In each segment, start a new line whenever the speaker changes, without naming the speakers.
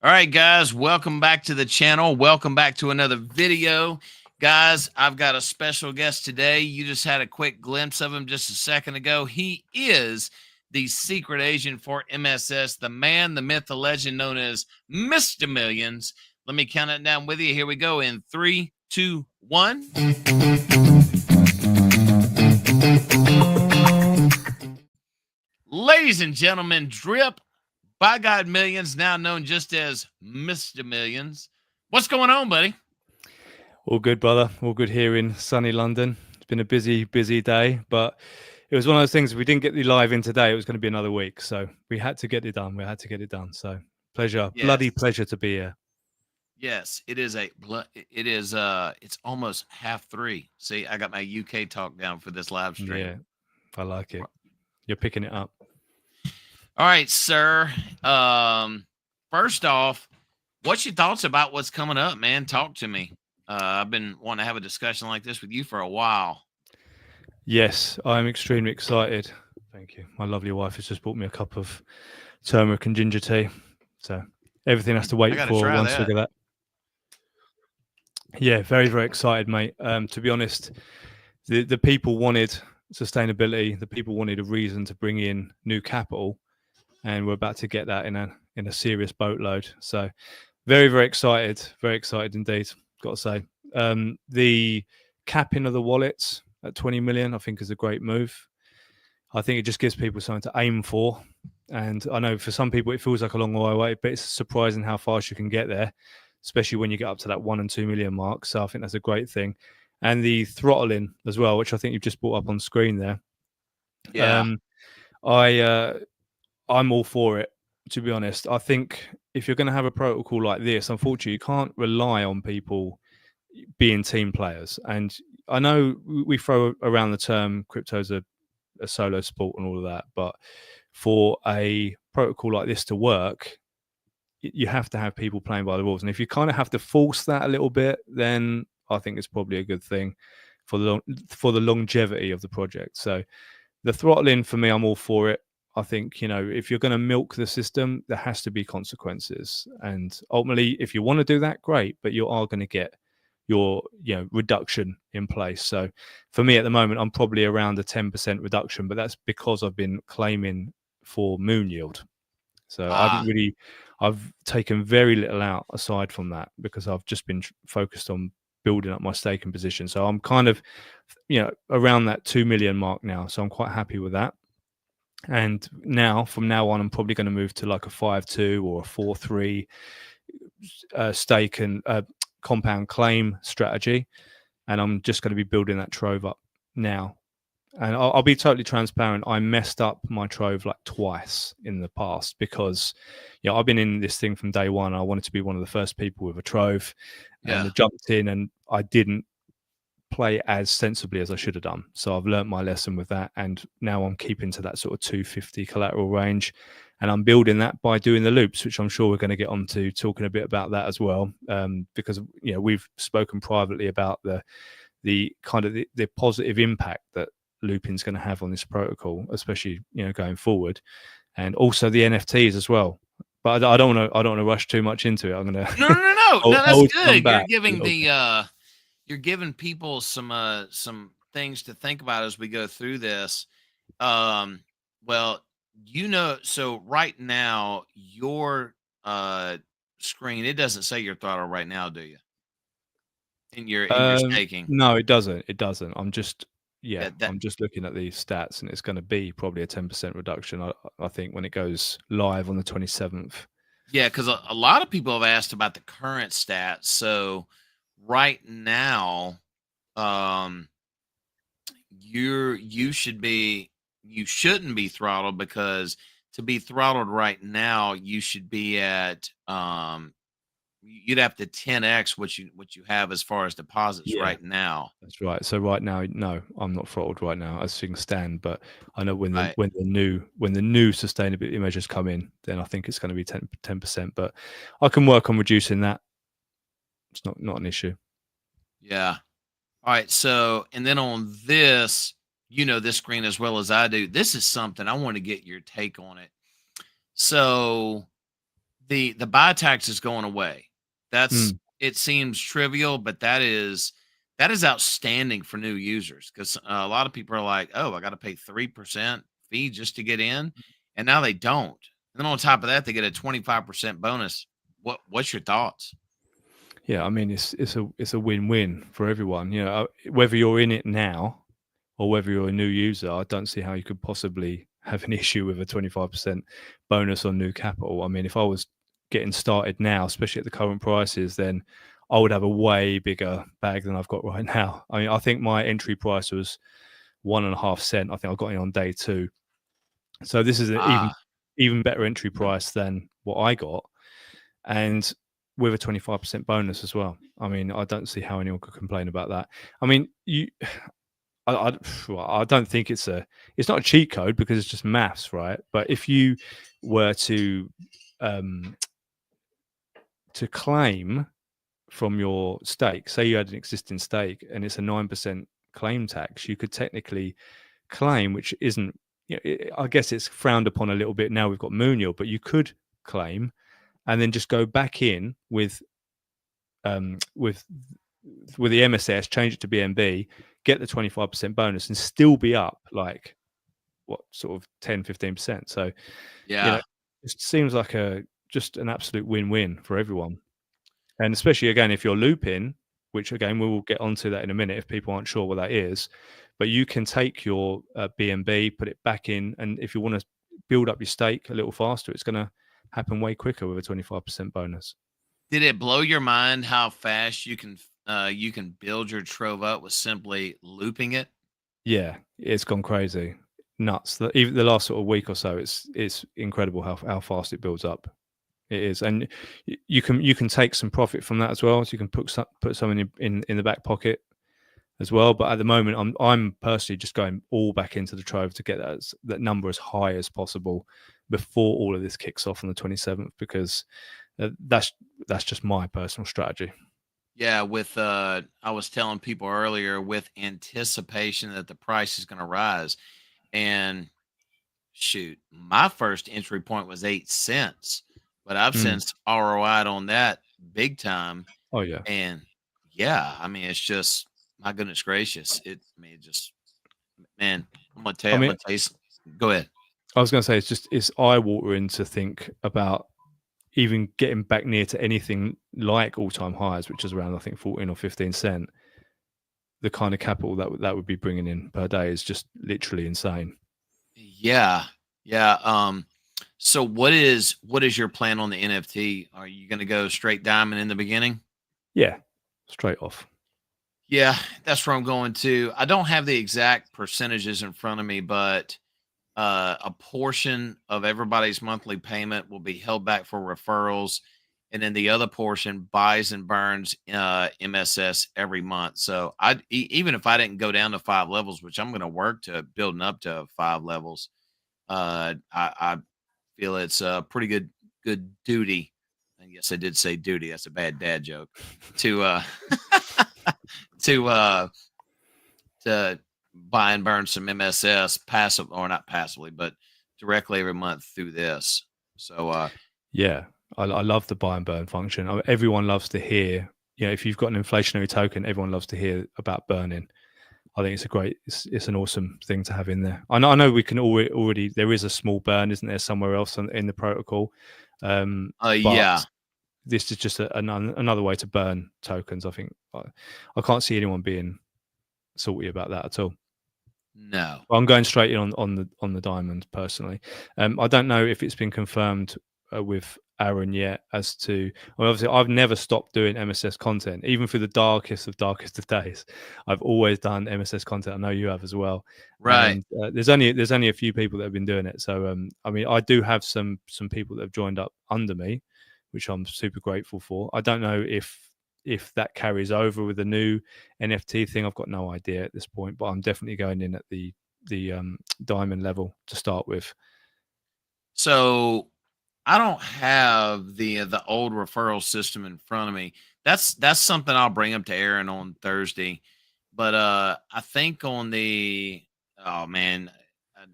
All right, guys, welcome back to the channel. Welcome back to another video. Guys, I've got a special guest today. You just had a quick glimpse of him just a second ago. He is the secret agent for MSS, the man, the myth, the legend known as Mr. Millions. Let me count it down with you. Here we go in 3, 2, 1. Ladies and gentlemen, Drip by God Millions, now known just as Mr. Millions. What's going on, buddy?
All good, brother. All good here in sunny London. It's been a busy day, but it was one of those things. If we didn't get the live in today, it was going to be another week. So we had to get it done. So pleasure,
Yes.
bloody pleasure to be here.
Yes, it's almost 3:30. See, I got my UK talk down for this live stream.
Yeah, I like it. You're picking it up.
All right, sir. First off, what's your thoughts about what's coming up, man? Talk to me. I've been wanting to have a discussion like this with you for a while.
Yes, I'm extremely excited. Thank you. My lovely wife has just bought me a cup of turmeric and ginger tea. So everything has to wait for once we get that. Yeah, very, very excited, mate. To be honest, the people wanted sustainability. The people wanted a reason to bring in new capital, and we're about to get that in a serious boatload. So very, very excited indeed, got to say. The capping of the wallets at 20 million, I think, is a great move. I think it just gives people something to aim for. And I know for some people it feels like a long way away, but it's surprising how fast you can get there, especially when you get up to that 1 and 2 million mark. So I think that's a great thing. And the throttling as well, which I think you've just brought up on screen there.
Yeah.
I'm all for it, to be honest. I think if you're going to have a protocol like this, unfortunately, you can't rely on people being team players. And I know we throw around the term crypto's a solo sport and all of that, but for a protocol like this to work, you have to have people playing by the rules. And if you kind of have to force that a little bit, then I think it's probably a good thing for the longevity of the project. So the throttling, for me, I'm all for it. I think, if you're going to milk the system, there has to be consequences. And ultimately, if you want to do that, great, but you are going to get your reduction in place. So for me at the moment, I'm probably around a 10% reduction, but that's because I've been claiming for moon yield. So I've taken very little out aside from that because I've just been focused on building up my staking position. So I'm kind of, around that 2 million mark now. So I'm quite happy with that. And from now on, I'm probably going to move to like a 5-2 or a 4-3 stake and compound claim strategy. And I'm just going to be building that trove up now. And I'll be totally transparent. I messed up my trove like twice in the past because, I've been in this thing from day one. I wanted to be one of the first people with a trove, and I jumped in and I didn't play as sensibly as I should have done. So I've learned my lesson with that, and now I'm keeping to that sort of 250 collateral range, and I'm building that by doing the loops, which I'm sure we're going to get onto talking a bit about that as well, because we've spoken privately about the kind of the positive impact that looping is going to have on this protocol, especially going forward, and also the NFTs as well. But I don't want to rush too much into it. I'm going to
no, that's good. You're giving people some things to think about as we go through this. Well, so right now your screen, it doesn't say your throttle right now, do you? In your staking?
No, it doesn't. I'm just I'm just looking at the stats, and it's going to be probably a 10% reduction. I think when it goes live on the 27th.
Yeah, because a lot of people have asked about the current stats. So right now, you shouldn't be throttled, because to be throttled right now, you should be at you'd have to 10x what you have as far as deposits right now.
That's right. So right now, no, I'm not throttled right now as things stand, but I know when the new sustainability measures come in, then I think it's going to be 10%, but I can work on reducing that. It's not an issue.
Yeah. All right. So, and then on this, this screen as well as I do, this is something I want to get your take on it. So the buy tax is going away. That's
Mm.
it seems trivial, but that is outstanding for new users because a lot of people are like, oh, I got to pay 3% fee just to get in, and now they don't. And then on top of that, they get a 25% bonus. What's your thoughts?
Yeah, I mean it's a win-win for everyone. You know, whether you're in it now or whether you're a new user, I don't see how you could possibly have an issue with a 25% bonus on new capital. I mean, if I was getting started now, especially at the current prices, then I would have a way bigger bag than I've got right now. I mean, I think my entry price was 1.5 cent. I think I got in on day 2. So this is an
Ah,
even better entry price than what I got, and with a 25% bonus as well. I mean, I don't see how anyone could complain about that. I mean, I don't think it's not a cheat code because it's just maths, right? But if you were um, to claim from your stake, say you had an existing stake and it's a 9% claim tax, you could technically claim, which isn't, I guess it's frowned upon a little bit now we've got moon yield, but you could claim and then just go back in with um, with with the MSS, change it to BNB, get the 25% bonus, and still be up like what sort of 10-15%. So
yeah.
it seems like just an absolute win-win for everyone, and especially again if you're looping, which again we will get onto that in a minute if people aren't sure what that is. But you can take your BNB, put it back in, and if you want to build up your stake a little faster, it's going to happen way quicker with a 25% bonus.
Did it blow your mind how fast you can build your trove up with simply looping it?
Yeah, it's gone crazy, nuts. Even the last sort of week or so, it's incredible how fast it builds up. It is, and you can take some profit from that as well. So you can put some in the back pocket as well. But at the moment, I'm personally just going all back into the trove to get that number as high as possible before all of this kicks off on the 27th, because that's just my personal strategy.
Yeah, with I was telling people earlier with anticipation that the price is going to rise, and shoot, my first entry point was 8 cents, but I've
Mm.
since ROI'd on that big time.
Oh yeah.
And yeah, I mean, it's just my goodness gracious. I mean, it just man,
I
I'm
mean,
gonna tell you. Go ahead.
I was going to say it's eye watering to think about even getting back near to anything like all time highs, which is around I think 14 or 15 cent. The kind of capital that would be bringing in per day is just literally insane.
Yeah, yeah. So what is your plan on the NFT? Are you gonna go straight diamond in the beginning?
Yeah, straight off.
Yeah, that's where I'm going to. I don't have the exact percentages in front of me, but a portion of everybody's monthly payment will be held back for referrals, and then the other portion buys and burns MSS every month. So even if I didn't go down to 5 levels, which I'm going to work to building up to 5 levels, I feel it's a pretty good duty. And yes, I did say duty. That's a bad dad joke. To to to buy and burn some MSS passive or not passively, but directly every month through this. So
Yeah, I love the buy and burn function. Everyone loves to hear. If you've got an inflationary token, everyone loves to hear about burning. I think it's an awesome thing to have in there. I know we can already there is a small burn, isn't there, somewhere else in the protocol, but
yeah,
this is just another way to burn tokens. I think I can't see anyone being salty about that at all.
no.
I'm going straight in on the diamond personally. I don't know if it's been confirmed with Aaron yet as to. Well, obviously, I've never stopped doing MSS content, even through the darkest of days. I've always done MSS content. I know you have as well.
Right.
And there's only a few people that have been doing it. So I mean, I do have some people that have joined up under me, which I'm super grateful for. I don't know if that carries over with the new NFT thing. I've got no idea at this point, but I'm definitely going in at the diamond level to start with.
So I don't have the old referral system in front of me. That's something I'll bring up to Aaron on Thursday. But I think on the oh man,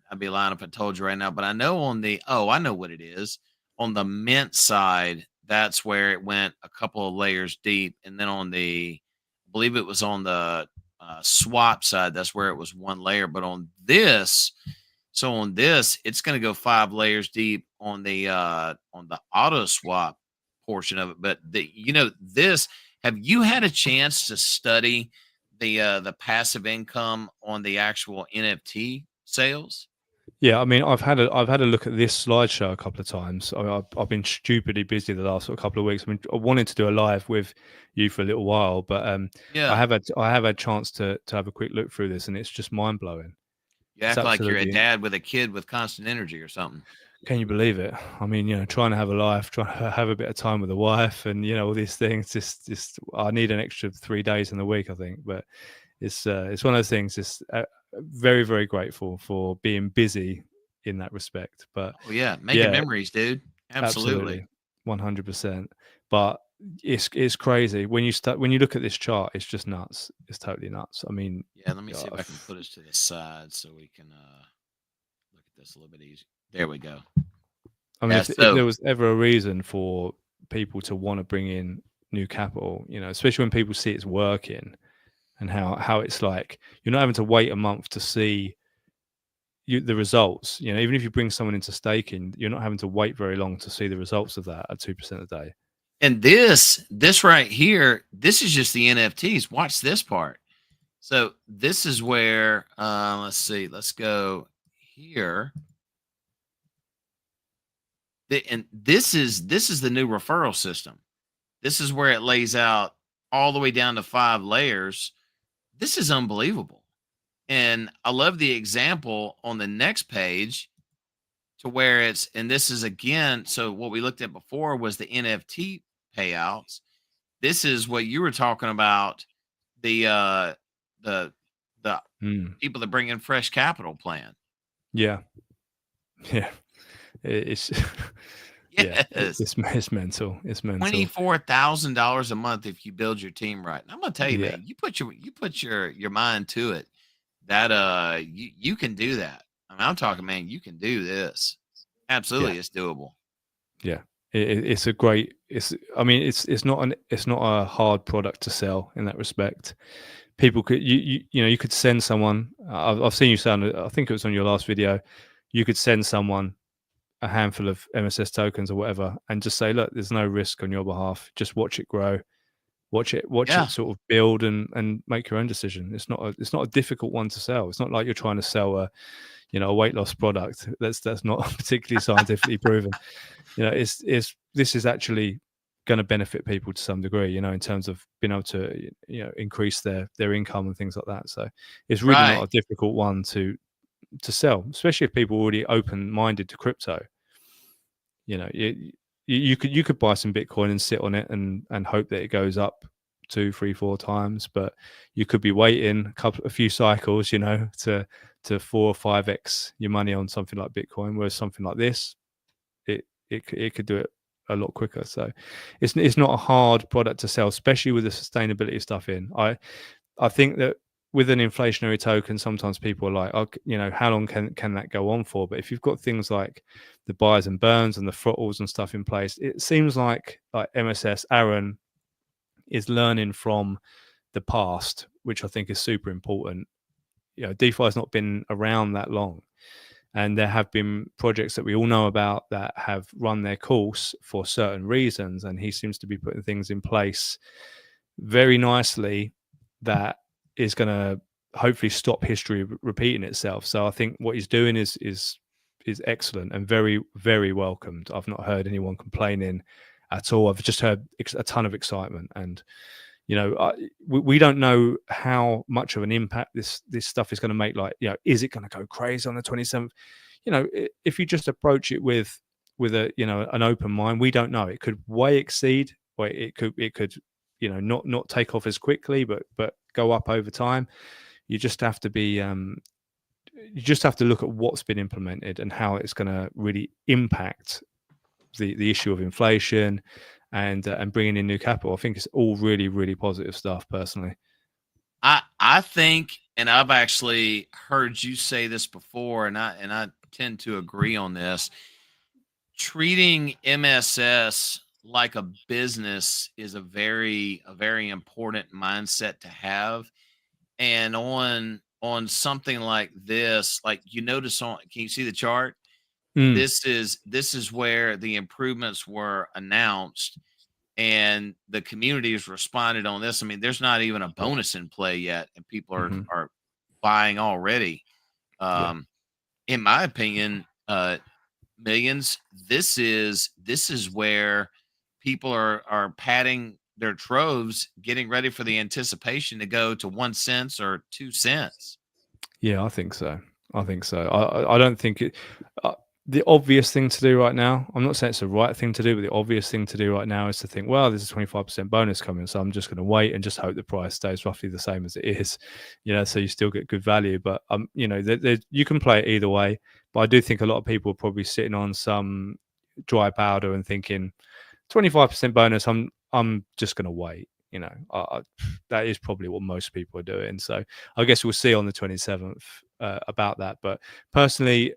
I'd be lying if I told you right now. But I know on the I know what it is. On the mint side, that's where it went a couple of layers deep, and then I believe it was on the swap side, that's where it was one layer. But on this, it's going to go 5 layers deep on the auto swap portion of it. But this, have you had a chance to study the passive income on the actual NFT sales?
Yeah, I mean, I've had a look at this slideshow a couple of times. I've been stupidly busy the last couple of weeks. I mean, I wanted to do a live with you for a little while, but I
Yeah.
have had chance to have a quick look through this, and it's just mind blowing.
You
It's
act like you're a
absolutely.
dad with a kid with constant energy or something.
Can you believe it? I mean, trying to have a life, trying to have a bit of time with the wife, and all these things. Just I need an extra 3 days in the week, I think. But it's one of those things. Just very, very grateful for being busy in that respect. But
Oh yeah, making
yeah,
memories, dude. Absolutely.
absolutely, 100%. But it's crazy when you look at this chart. It's just nuts. It's totally nuts. I mean,
Yeah, let me see if I can put us to the side so we can look at this a little bit easier. There we go.
I mean,
Yeah,
if
so
there was ever a reason for people to want to bring in new capital, especially when people see it's working and how it's like you're not having to wait a month to see the results. Even if you bring someone into staking, you're not having to wait very long to see the results of that at 2% a day.
and this right here, this is just the NFTs. Watch this part. So this is where let's see, let's go here. And this is the new referral system. This is where it lays out all the way down to 5 layers. This is unbelievable. And I love the example on the next page to where and this is again, so what we looked at before was the NFT payouts. This is what you were talking about, the the people that bring in fresh capital plan.
Yeah. Yeah. It's yeah,
Yes.
it's mental. It's mental.
$24,000 a month if you build your team right. And I'm gonna tell you,
Yeah.
man, you put your mind to it, that you can do that. I mean, I'm talking, man, you can do this. Absolutely,
Yeah.
it's doable.
Yeah. It's a great. I mean, it's not a hard product to sell in that respect. People could you could send someone. I've seen you sound. I think it was on your last video. You could send someone a handful of MSS tokens or whatever, and just say, look, there's no risk on your behalf. Just watch it grow, watch it
Yeah.
sort of build, and make your own decision. It's not a difficult one to sell. It's not like you're trying to sell a weight loss product. That's not particularly scientifically proven. This is actually going to benefit people to some degree, in terms of being able to increase their income and things like that. So it's really not
Right.
a difficult one to sell, especially if people are already open-minded to crypto. You could buy some Bitcoin and sit on it and hope that it goes up 2, 3, 4 times, but you could be waiting a few cycles, to 4 or 5x your money on something like Bitcoin, whereas something like this, it could do it a lot quicker. So it's not a hard product to sell, especially with the sustainability stuff in. I think that with an inflationary token, sometimes people are like, oh, how long can that go on for? But if you've got things like the buys and burns and the throttles and stuff in place, it seems like MSS Aaron is learning from the past, which I think is super important. DeFi has not been around that long, and there have been projects that we all know about that have run their course for certain reasons, and he seems to be putting things in place very nicely that is going to hopefully stop history repeating itself. So I think what he's doing is excellent and very, very welcomed. I've not heard anyone complaining at all. I've just heard a ton of excitement, and we don't know how much of an impact this stuff is going to make. Like, is it going to go crazy on the 27th? If you just approach it with a an open mind, we don't know. It could way exceed, or it could not take off as quickly, but go up over time. You just have to be you just have to look at what's been implemented and how it's going to really impact the issue of inflation and bringing in new capital. I think it's all really, really positive stuff, personally.
I think, and I've actually heard you say this before, and I tend to agree on this. treating MSS like a business is a very important mindset to have. And on something like this, like you notice on, can you see the chart?
Mm.
This is where the improvements were announced and the community has responded on this. I mean, there's not even a
Yeah.
bonus in play yet, and people are
Mhm.
are buying already.
Yeah.
In my opinion, Millions, this is where people are padding their troves, getting ready for the anticipation to go to 1 cent or 2 cents.
Yeah, I think so. I think so. I don't think it. The obvious thing to do right now. I'm not saying it's the right thing to do, but the obvious thing to do right now is to think, well, there's a 25% bonus coming, so I'm just going to wait and just hope the price stays roughly the same as it is. So you still get good value. But you can play it either way. But I do think a lot of people are probably sitting on some dry powder and thinking, 25% bonus. I'm just going to wait. That is probably what most people are doing. So I guess we'll see on the 27th about that. But personally,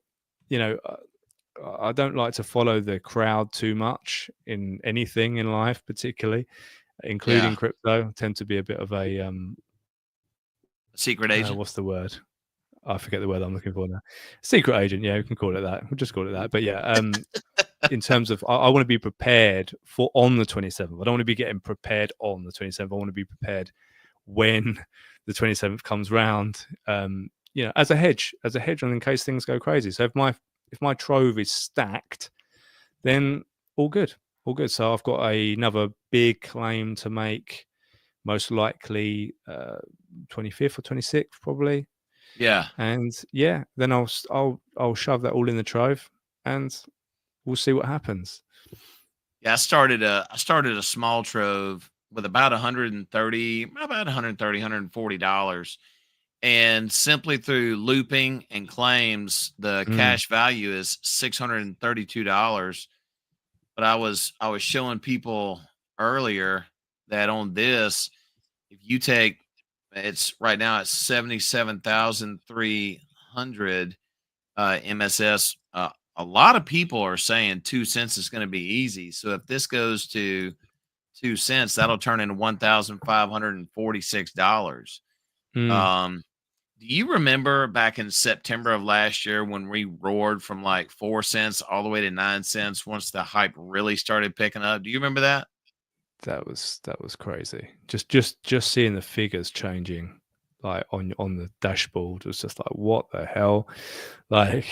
I don't like to follow the crowd too much in anything in life, particularly including
Yeah,
crypto. I tend to be a bit of a
secret agent.
what's the word? I forget the word I'm looking for now. Secret agent. Yeah, we can call it that. We'll just call it that. But yeah, in terms of, I want to be prepared for on the 27th. I don't want to be getting prepared on the 27th. I want to be prepared when the 27th comes round. As a hedge, and in case things go crazy. So if my trove is stacked, then all good. So I've got another big claim to make, most likely 25th or 26th, probably.
Yeah,
And yeah, then I'll shove that all in the trove, and we'll see what happens.
yeah. I started a small trove with about 130, $140, and simply through looping and claims, the
Mm,
cash value is $632. But I was showing people earlier that on this, if you take, it's right now it's 77,300 MSS. A lot of people are saying 2 cents is going to be easy. So if this goes to 2 cents, that'll turn into $1,546.
mm.
Um, do you remember back in September of last year when we roared from like 4 cents all the way to 9 cents once the hype really started picking up? Do you remember that?
That was crazy. Just seeing the figures changing, like on the dashboard, was just like, what the hell? Like,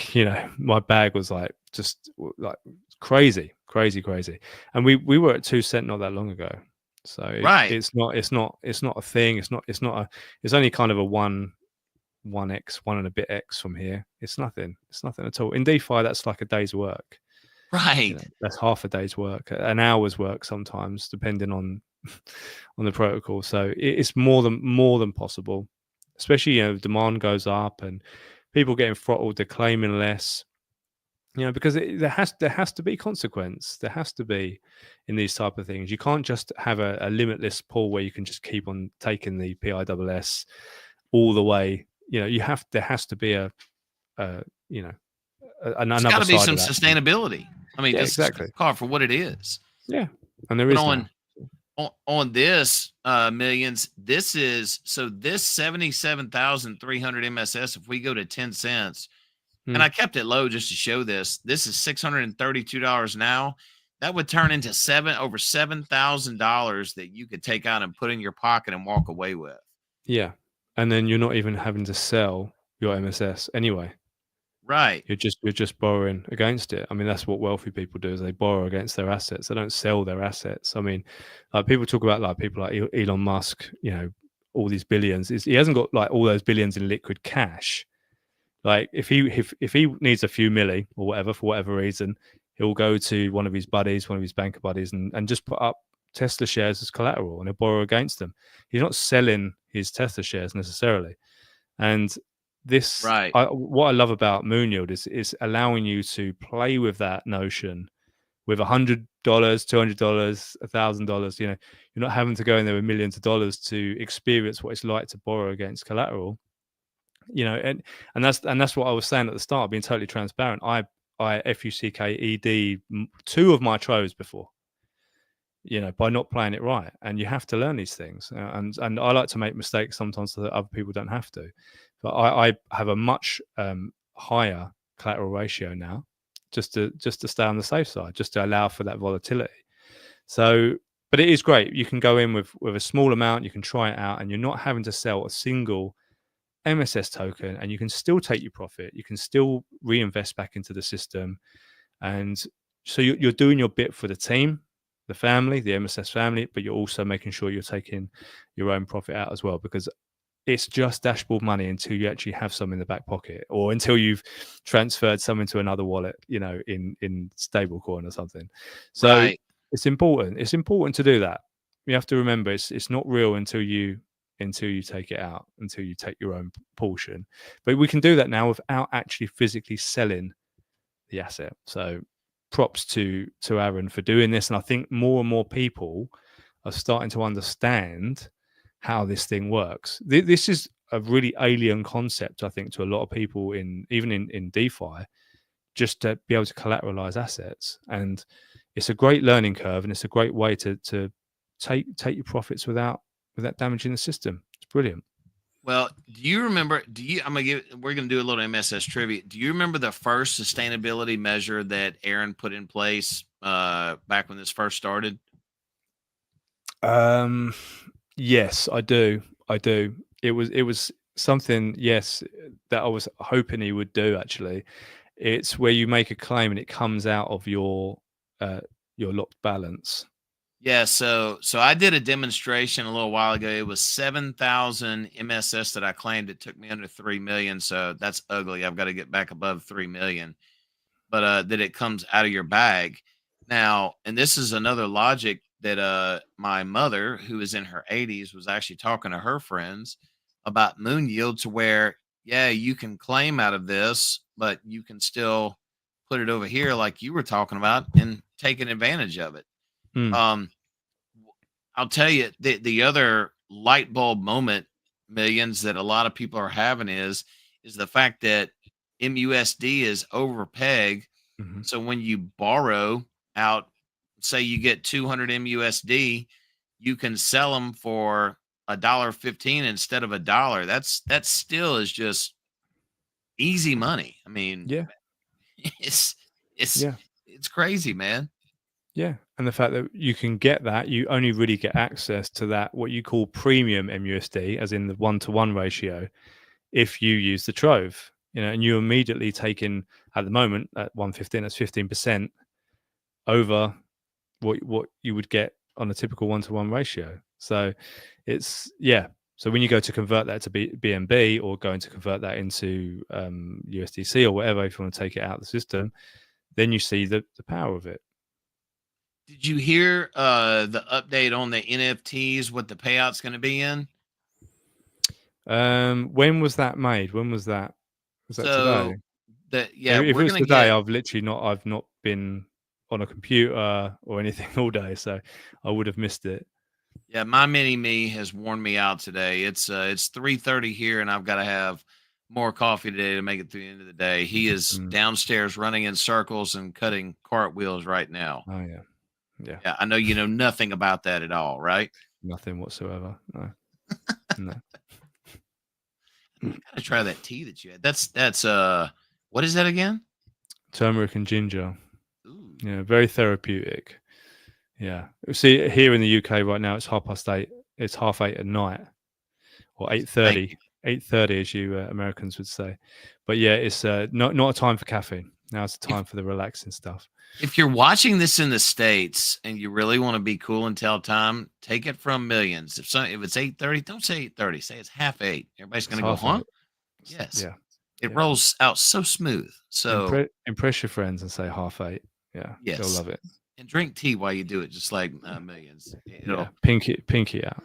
my bag was like just like crazy, crazy, crazy. And we were at 2 cent not that long ago. So
Right.
it's not a thing. It's only kind of a one x, one and a bit x from here. It's nothing. It's nothing at all. In DeFi, that's like a day's work.
Right.
That's half a day's work, an hour's work sometimes, depending on on the protocol. So it's more than possible, especially demand goes up and people getting throttled, they're claiming less. Because there has to be consequence. There has to be in these type of things. You can't just have a limitless pool where you can just keep on taking the PISS all the way. There has to be a
There's
another
got to be
side
some
of that.
sustainability. I mean,
Yeah,
just
exactly.
call it for what it is.
Yeah, and there
But
is
on
now.
on this Millions, this 77,300 MSS. If we go to 10 cents, and
Mm.
I kept it low just to show this. This is $632 now. That would turn into over $7,000 that you could take out and put in your pocket and walk away with.
Yeah, and then you're not even having to sell your MSS anyway.
Right.
You're just borrowing against it. I mean, that's what wealthy people do, is they borrow against their assets. They don't sell their assets. I mean, like people talk about like people like Elon Musk, all these billions. He hasn't got like all those billions in liquid cash. Like if he needs a few milli or whatever for whatever reason, he'll go to one of his buddies, one of his banker buddies, and just put up Tesla shares as collateral, and he'll borrow against them. He's not selling his Tesla shares necessarily. And
Right.
what I love about Moon Yield is allowing you to play with that notion with $100, $200, $1,000. You're not having to go in there with millions of dollars to experience what it's like to borrow against collateral. And that's what I was saying at the start, being totally transparent. FUCKED 2 of my troves before, by not playing it right. And you have to learn these things. And I like to make mistakes sometimes so that other people don't have to. But I have a much higher collateral ratio now, just to stay on the safe side, just to allow for that volatility. So, but it is great. You can go in with a small amount, you can try it out, and you're not having to sell a single MSS token, and you can still take your profit. You can still reinvest back into the system. And so you're doing your bit for the team, the family, the MSS family, but you're also making sure you're taking your own profit out as well, because it's just dashboard money until you actually have some in the back pocket, or until you've transferred some into another wallet, in stablecoin or something. So
Right.
it's important. It's important to do that. You have to remember it's not real until you take it out, until you take your own portion. But we can do that now without actually physically selling the asset. So props to Aaron for doing this. And I think more and more people are starting to understand how this thing works. This is a really alien concept, I think, to a lot of people even in DeFi, just to be able to collateralize assets. And it's a great learning curve, and it's a great way to take your profits without damaging the system. It's brilliant.
Well, do you remember? We're gonna do a little MSS trivia. Do you remember the first sustainability measure that Aaron put in place back when this first started?
Yes, I do. It was something, yes, that I was hoping he would do. Actually, it's where you make a claim and it comes out of your locked balance.
Yeah, so I did a demonstration a little while ago. It was 7,000 MSS that I claimed. It took me under 3 million, so that's ugly. I've got to get back above 3 million. But that it comes out of your bag. Now, and this is another logic that my mother, who is in her 80s, was actually talking to her friends about moon yield, to where, yeah, you can claim out of this, but you can still put it over here like you were talking about and taking advantage of it.
Mm.
Um, I'll tell you, the other light bulb moment, Millionz, that a lot of people are having is the fact that MUSD is over peg.
Mm-hmm.
So when you borrow out, say you get 200 MUSD, you can sell them for $1.15 instead of $1. That still is just easy money. I mean,
Yeah,
it's
yeah.
it's crazy, man.
Yeah, and the fact that you can get that, you only really get access to that, what you call premium MUSD, as in the 1-to-1 ratio, if you use the Trove, and you immediately take in, at the moment, at 115, that's 15% over what you would get on a typical 1-to-1 ratio. So it's, yeah. So when you go to convert that to BNB, or going to convert that into USDC or whatever, if you want to take it out of the system, then you see the power of it.
Did you hear the update on the NFTs, what the payout's going to be in?
When was that made? When was that? Was that today? If it
We're
was
going to
today,
get.
I've not been on a computer or anything all day, so I would have missed it.
Yeah, my mini me has worn me out today. It's 3:30 here, and I've got to have more coffee today to make it through the end of the day. He is downstairs running in circles and cutting cartwheels right now.
Oh yeah, yeah.
Yeah, I know you know nothing about that at all, right?
Nothing whatsoever. No, no.
I gotta try that tea that you had. That's what is that again?
Turmeric and ginger.
Ooh.
Yeah, very therapeutic. Yeah. See, here in the UK right now, it's 8:30. It's 8:30 at night, or 8:30. 8:30, as you Americans would say. But yeah, it's not a time for caffeine. Now it's a time for the relaxing stuff.
If you're watching this in the States and you really want to be cool and tell time, take it from Millionz. If it's 8:30, don't say 8:30. Say it's 7:30. Everybody's going to go, huh? Yes.
Yeah.
It rolls out so smooth. So
impress your friends and say 8:30. Yeah.
Yes.
They'll love it.
And drink tea while you do it, just like Millionz.
Yeah. Pinky out,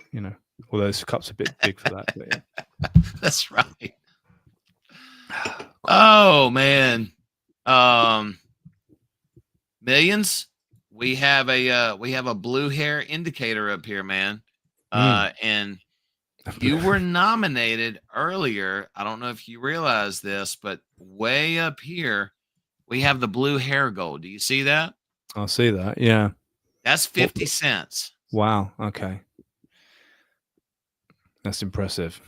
Although this cup's a bit big for that. But yeah.
That's right. Oh man. Millionz, we have a blue hair indicator up here, man. And you were nominated earlier. I don't know if you realize this, but way up here, we have the blue hair gold. Do you see that?
I see that. Yeah.
That's 50 cents.
Wow. Okay. That's impressive.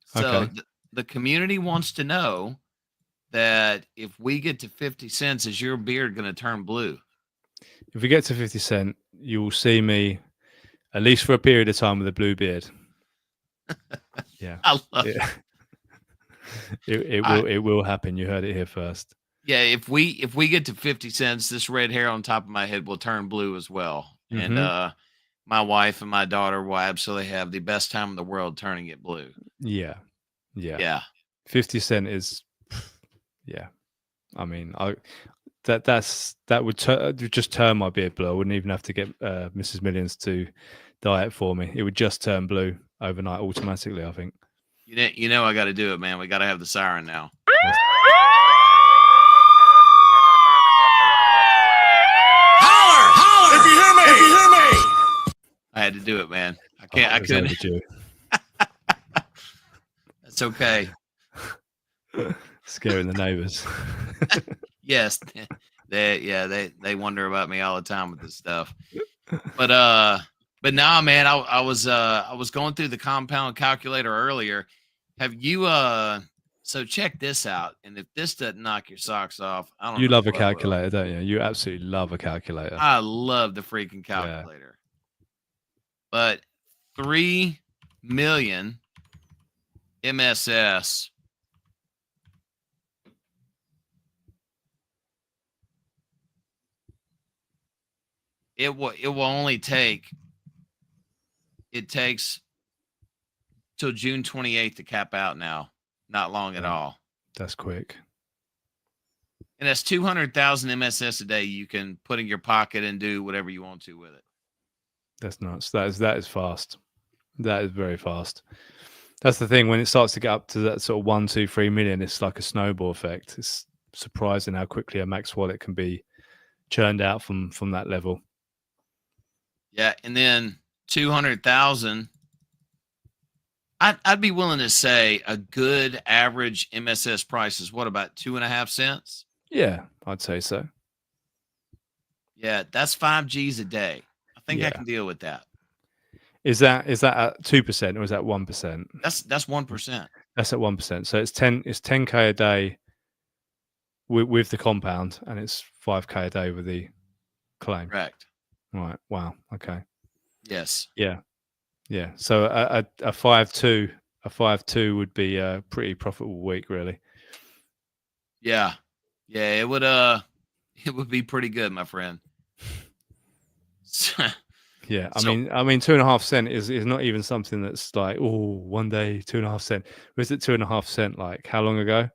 So
Okay.
the community wants to know that if we get to 50 cents, is your beard going to turn blue?
If we get to 50 cent, you will see me at least for a period of time with a blue beard. Yeah.
I love
it. It will happen. You heard it here first.
Yeah, if we get to 50 cents, this red hair on top of my head will turn blue as well. And my wife and my daughter will absolutely have the best time in the world turning it blue.
Yeah. Yeah.
Yeah.
50 cent is, yeah. I mean, that would just turn my beard blue. I wouldn't even have to get Mrs. Millionz to dye it for me. It would just turn blue overnight automatically, I think.
You know I got to do it, man. We got to have the siren now.
Holler! If you hear me!
I had to do it, man. I can't. I couldn't. That's okay.
Scaring the neighbors.
Yes, they wonder about me all the time with this stuff. But nah, man, I was going through the compound calculator earlier. Have you so check this out, and if this doesn't knock your socks off, I don't know.
You love a calculator, don't you? You absolutely love a calculator.
I love the freaking calculator. Yeah. But 3 million MSS. It will only take. It takes till June 28th to cap out now. Not long at all.
That's quick.
And that's 200,000 MSS a day you can put in your pocket and do whatever you want to with it.
That's nuts. That is fast. That is very fast. That's the thing. When it starts to get up to that sort of 1, 2, 3 million, it's like a snowball effect. It's surprising how quickly a max wallet can be churned out from that level.
Yeah, and then 200,000. I'd be willing to say a good average MSS price is what, about 2.5 cents?
Yeah, I'd say so.
Yeah, that's 5 G's a day. I think I can deal with that.
Is that at 2% or is that 1%?
That's 1%.
That's at 1%. So it's 10K a day with the compound, and it's 5K a day with the claim.
Correct.
Right. Wow. Okay.
Yes.
Yeah. Yeah. So a 5.2 would be a pretty profitable week, really.
Yeah. Yeah. It would be pretty good, my friend.
Yeah. I mean, 2.5 cent is not even something that's like, oh, one day 2.5 cent. Was it 2.5 cent? Like how long ago?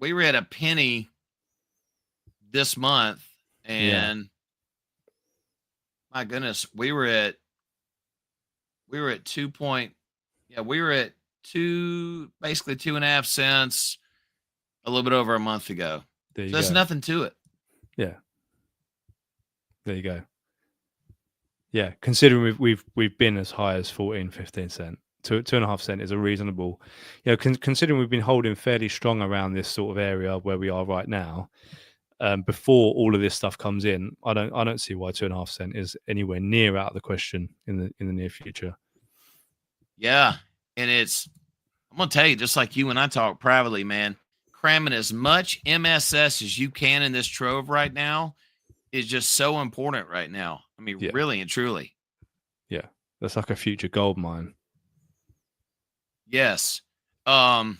We were at a penny this month, and my goodness, we were at 2 point. Yeah, we were at basically 2.5 cents a little bit over a month ago. So there's nothing to it.
Yeah. There you go. Yeah, considering we've been as high as 14, 15 cent, 2.5 cent is a reasonable. Considering we've been holding fairly strong around this sort of area where we are right now. Before all of this stuff comes in, I don't see why 2.5 cent is anywhere near out of the question in the near future.
Yeah, and I'm gonna tell you, just like you and I talk privately, man, cramming as much MSS as you can in this trove right now is just so important right now. I mean, really and truly.
Yeah, that's like a future gold mine.
Yes. What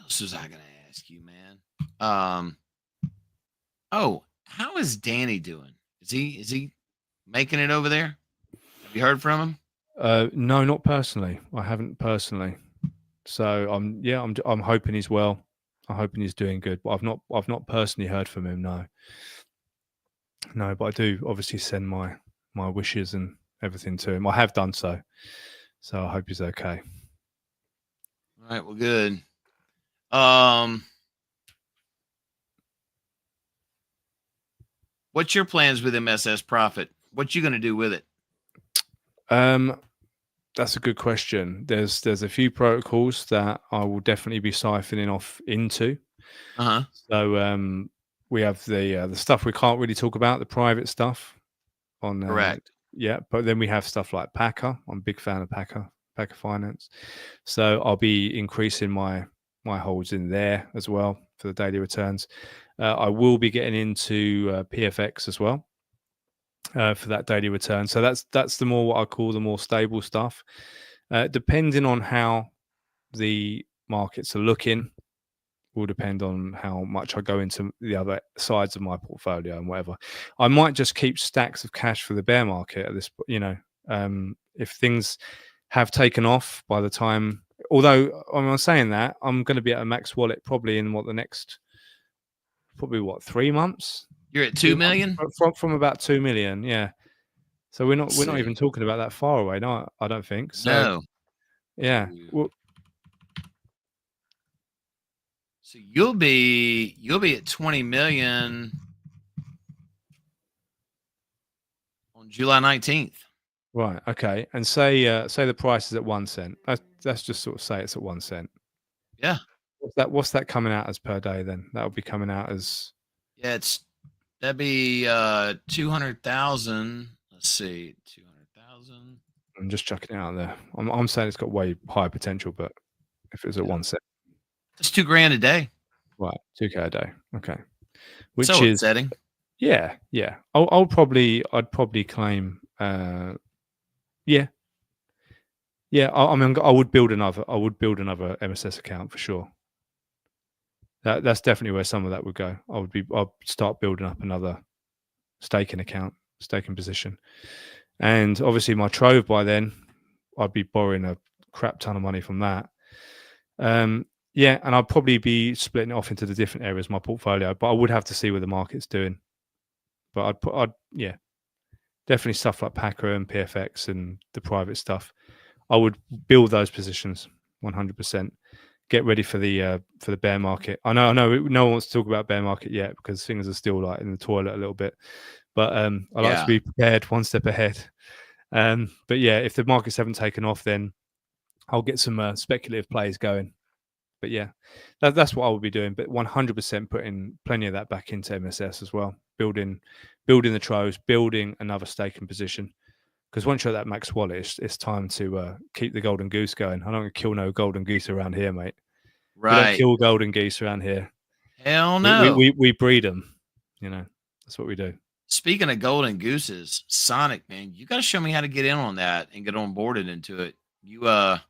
else was I gonna ask you, man? Oh, how is Danny doing? Is he making it over there? Have you heard from him?
No, not personally. I haven't personally. So I'm hoping he's well. I'm hoping he's doing good, but I've not personally heard from him. No, but I do obviously send my wishes and everything to him. I have done so. So I hope he's okay.
All right, well, good. What's your plans with MSS Profit? What you going to do with it?
That's a good question. There's a few protocols that I will definitely be siphoning off into.
Uh-huh.
So we have the stuff we can't really talk about, the private stuff on
Correct.
yeah, but then we have stuff like Packer. I'm a big fan of Packer Finance. So I'll be increasing my holds in there as well for the daily returns. I will be getting into PFX as well for that daily return. So that's the more what I call the more stable stuff. Depending on how the markets are looking, will depend on how much I go into the other sides of my portfolio and whatever. I might just keep stacks of cash for the bear market at this, if things have taken off by the time, although I'm saying that I'm going to be at a max wallet probably in the next, 3 months.
You're at 2 million?
From about 2 million. Yeah. So we're not
Let's
even
see.
talking about that far away. No, I don't think so.
No.
Yeah. Well,
So you'll be at 20 million on July 19th.
right. Okay. And say the price is at 1 cent. Let's just sort of say it's at 1 cent.
Yeah.
What's that coming out as per day then? That would be coming out as,
Yeah, that'd be 200,000. Let's see, 200,000.
I'm just chucking it out there. I'm saying it's got way higher potential, but if it was at 1 cent,
That's $2,000 a day.
right, 2K a day. Okay, which
So
is
upsetting.
yeah. I'd probably claim, yeah. I mean, I would build another MSS account for sure. That's definitely where some of that would go. I'll start building up another staking position. And obviously my Trove by then, I'd be borrowing a crap ton of money from that. Yeah, and I'd probably be splitting it off into the different areas of my portfolio, but I would have to see what the market's doing. But I'd definitely stuff like Packer and PFX and the private stuff. I would build those positions 100%. Get ready for the bear market. I know no one wants to talk about bear market yet because things are still like in the toilet a little bit. But I like to be prepared, one step ahead. But yeah, if the markets haven't taken off, then I'll get some speculative plays going. But yeah, that's what I will be doing. But 100% putting plenty of that back into MSS as well. Building the Troves, building another staking position. Because once you're at that max wallet, it's time to keep the golden goose going. I don't kill no golden goose around here, mate.
Right.
We don't kill golden geese around here.
Hell no.
We breed them. That's what we do.
Speaking of golden gooses, Sonic, man, you got to show me how to get in on that and get onboarded into it. You up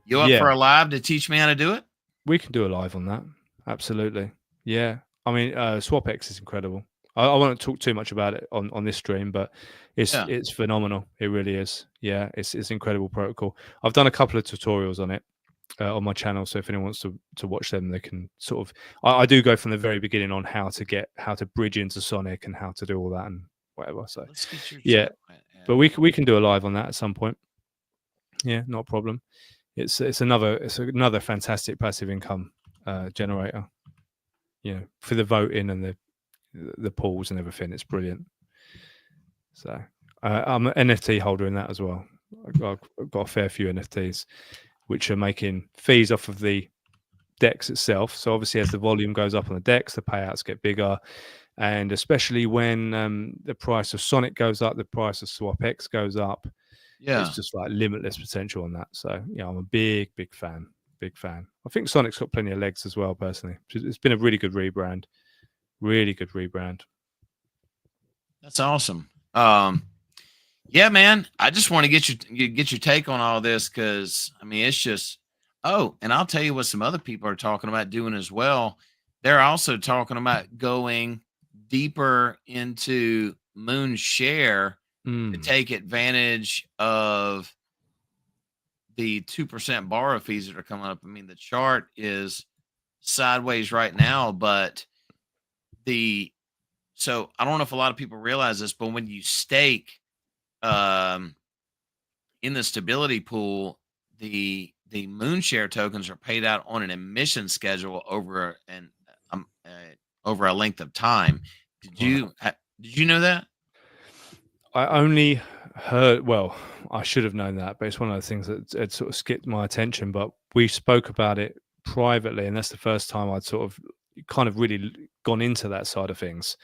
for a live to teach me how to do it?
We can do a live on that. Absolutely. Yeah. I mean, SwapX is incredible. I won't talk too much about it on this stream, but it's phenomenal. It really is. Yeah, it's incredible protocol. I've done a couple of tutorials on it on my channel, so if anyone wants to watch them, they can sort of. I do go from the very beginning on how to bridge into Sonic and how to do all that and whatever. So yeah, but we can do a live on that at some point. Yeah, not a problem. It's another fantastic passive income generator. For the voting and the pools and everything, it's brilliant. So I'm an NFT holder in that as well. I've got a fair few NFTs which are making fees off of the DEX itself. So obviously as the volume goes up on the DEX, the payouts get bigger, and especially when the price of Sonic goes up, the price of SwapX goes up. Yeah, it's just like limitless potential on that. So I'm a big fan. I think Sonic's got plenty of legs as well, personally. It's been a really good rebrand.
That's awesome. Yeah, man. I just want to get your take on all this because I mean it's just. Oh, and I'll tell you what some other people are talking about doing as well. They're also talking about going deeper into Moon Share to take advantage of the 2% borrow fees that are coming up. I mean, the chart is sideways right now, but so I don't know if a lot of people realize this, but when you stake in the stability pool, the Moonshare tokens are paid out on an emission schedule over a length of time. Did you know that?
I only Heard, well, I should have known that, but it's one of the things that had sort of skipped my attention. But we spoke about it privately, and that's the first time I'd sort of kind of really gone into that side of things.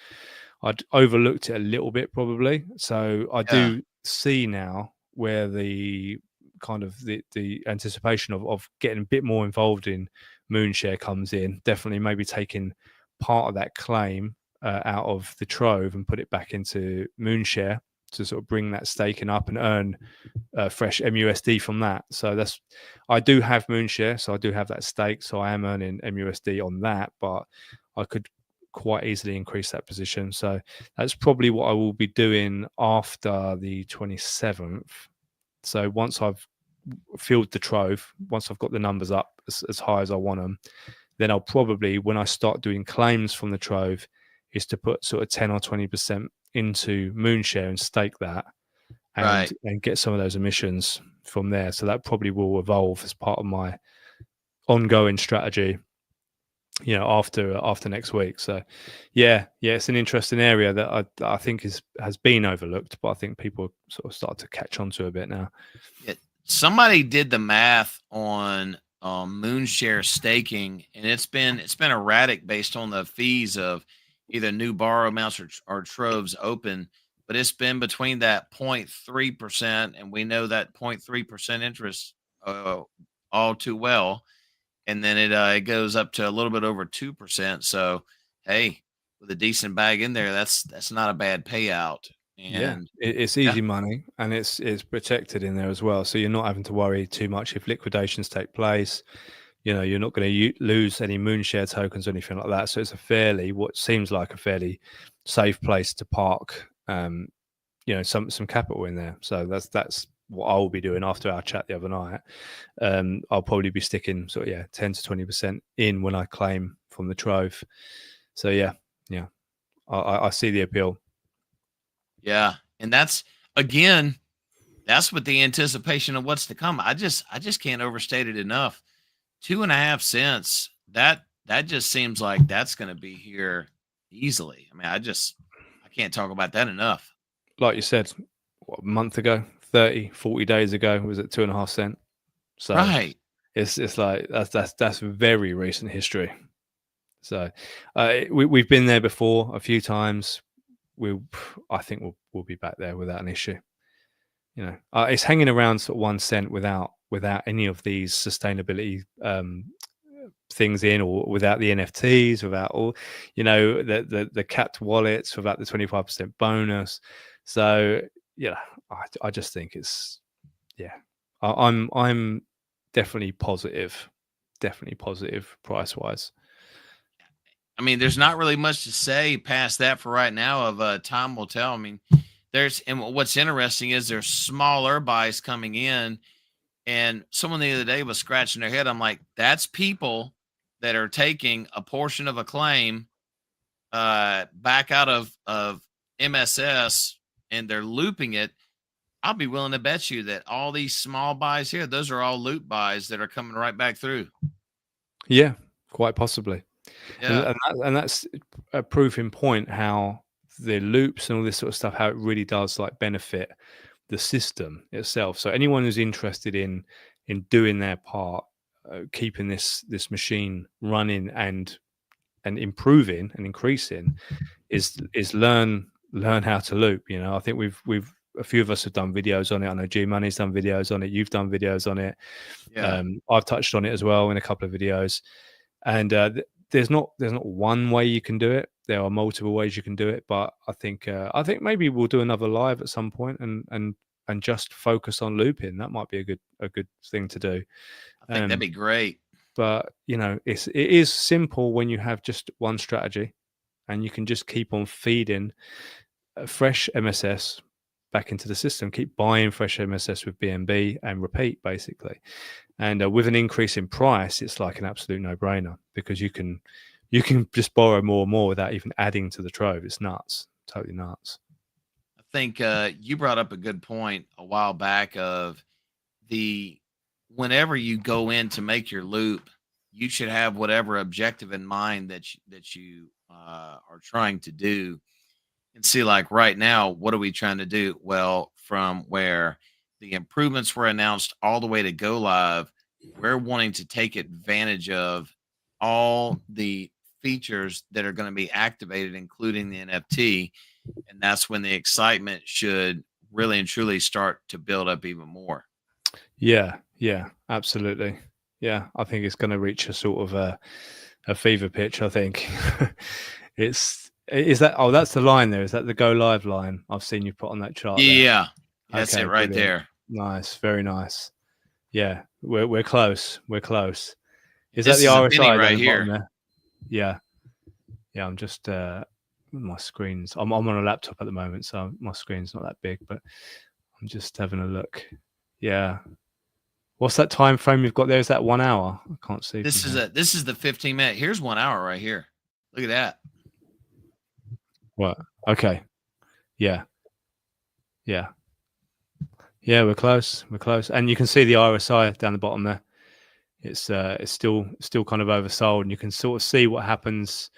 I'd overlooked it a little bit probably. So I
Yeah.
do see now where the kind of the anticipation of getting a bit more involved in Moonshare comes in. Definitely maybe taking part of that claim out of the Trove and put it back into Moonshare to sort of bring that staking up and earn fresh MUSD from that. So I do have Moonshare, so I do have that stake, so I am earning MUSD on that, but I could quite easily increase that position. So that's probably what I will be doing after the 27th. So once I've filled the Trove, once I've got the numbers up as high as I want them, then I'll probably, when I start doing claims from the Trove, is to put sort of 10 or 20% into Moonshare and stake that and get some of those emissions from there. So that probably will evolve as part of my ongoing strategy, after next week. So yeah, it's an interesting area that I think has been overlooked, but I think people sort of start to catch on to a bit now.
Yeah. Somebody did the math on Moonshare staking, and it's been erratic based on the fees of either new borrow amounts or Troves open, but it's been between that 0.3%, and we know that 0.3% interest all too well, and then it goes up to a little bit over 2%. So hey, with a decent bag in there, that's not a bad payout. And
it's easy money, and it's protected in there as well. So you're not having to worry too much if liquidations take place. You're not going to lose any Moonshare tokens or anything like that. So it's what seems like a fairly safe place to park, some capital in there. So that's what I'll be doing after our chat the other night. I'll probably be sticking 10 to 20% in when I claim from the Trove. So yeah, I see the appeal.
Yeah, and that's with the anticipation of what's to come. I just can't overstate it enough. 2.5 cents. That just seems like that's going to be here easily. I mean, I can't talk about that enough.
Like you said, a month ago, 30, 40 days ago, was it 2.5 cents? So
right.
It's like that's very recent history. So we've been there before a few times. I think we'll be back there without an issue. It's hanging around sort of 1 cent without any of these sustainability things in, or without the NFTs, without all the capped wallets, without the 25% bonus. So I just think it's I'm definitely positive price wise.
I mean, there's not really much to say past that for right now. Time will tell. I mean, and what's interesting is there's smaller buys coming in, and someone the other day was scratching their head. I'm like, that's people that are taking a portion of a claim back out of MSS, and they're looping it. I'll be willing to bet you that all these small buys here, those are all loop buys that are coming right back through.
Yeah, quite possibly.
Yeah.
And that's a proof in point how the loops and all this sort of stuff, how it really does benefit the system itself. So anyone who's interested in doing their part, keeping this machine running and improving and increasing, is learn how to loop. I think we've a few of us have done videos on it. I know G Money's done videos on it. You've done videos on it.
Yeah.
I've touched on it as well in a couple of videos. And there's not one way you can do it. There are multiple ways you can do it. But I think maybe we'll do another live at some point and just focus on looping. That might be a good thing to do.
I think that'd be great.
But it is simple when you have just one strategy, and you can just keep on feeding fresh MSS back into the system. Keep buying fresh MSS with BNB and repeat, basically. And with an increase in price, it's like an absolute no-brainer, because you can just borrow more and more without even adding to the Trove. It's nuts, totally nuts.
I think you brought up a good point a while back of whenever you go in to make your loop, you should have whatever objective in mind that you are trying to do. And see, like right now, what are we trying to do? Well, from where the improvements were announced all the way to go live. We're wanting to take advantage of all the features that are going to be activated, including the NFT. And that's when the excitement should really and truly start to build up even more.
Yeah, absolutely. Yeah, I think it's going to reach a sort of a fever pitch. I think is that. Oh, that's the line there. Is that the go live line? I've seen you put on that chart.
Yeah,
there.
that's
Okay,
it right
brilliant.
there.
Nice, very nice. Yeah, we're close. We're close. Is
This
that the
is a
RSI
penny
down
right
the bottom
here.
there? Yeah. I'm just my screen's. I'm on a laptop at the moment, so my screen's not that big, but I'm just having a look. Yeah. What's that time frame you've got there? Is that 1 hour? I can't see.
This is the 15-minute. Here's 1 hour right here. Look at that.
What? Okay. Yeah. We're close. And you can see the RSI down the bottom there. It's still kind of oversold, and you can sort of see what happens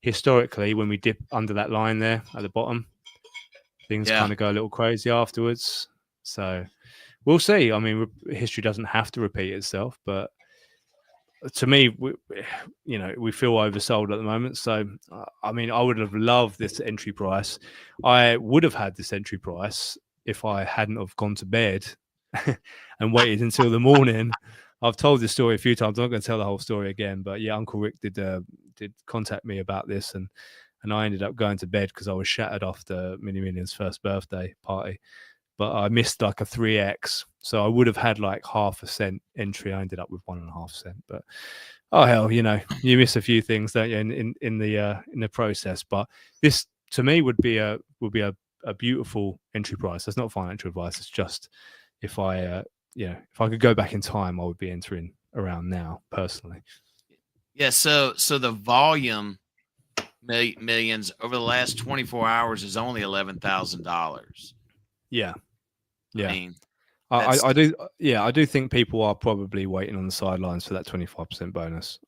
historically when we dip under that line there at the bottom. Things kind of go a little crazy afterwards. So we'll see. I mean, history doesn't have to repeat itself, but to me, we feel oversold at the moment. So, I mean, I would have loved this entry price. I would have had this entry price if I hadn't have gone to bed and waited until the morning. I've told this story a few times. I'm not going to tell the whole story again, but yeah, Uncle Rick did contact me about this, and I ended up going to bed because I was shattered after Millionz' first birthday party. But I missed like a 3x, so I would have had like 0.5 cent entry. I ended up with 1.5 cent. But oh hell, you miss a few things, don't you, in the process. But this to me would be a beautiful entry price. That's not financial advice. It's just if I could go back in time, I would be entering around now personally.
Yeah. So the volume Millionz over the last 24 hours is only $11,000.
Yeah.
I mean,
I do. Yeah, I do think people are probably waiting on the sidelines for that 25% bonus.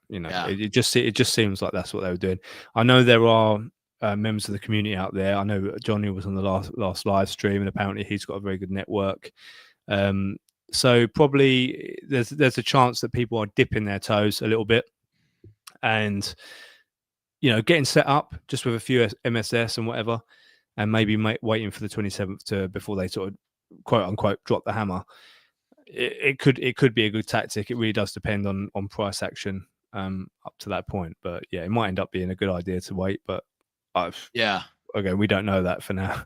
It just seems like that's what they were doing. I know there are members of the community out there. I know Johnny was on the last live stream, and apparently he's got a very good network. So probably there's a chance that people are dipping their toes a little bit, and getting set up just with a few MSS and whatever, and maybe waiting for the 27th before they sort of quote unquote drop the hammer. It could be a good tactic. It really does depend on price action up to that point. But yeah, it might end up being a good idea to wait. But again, we don't know that for now.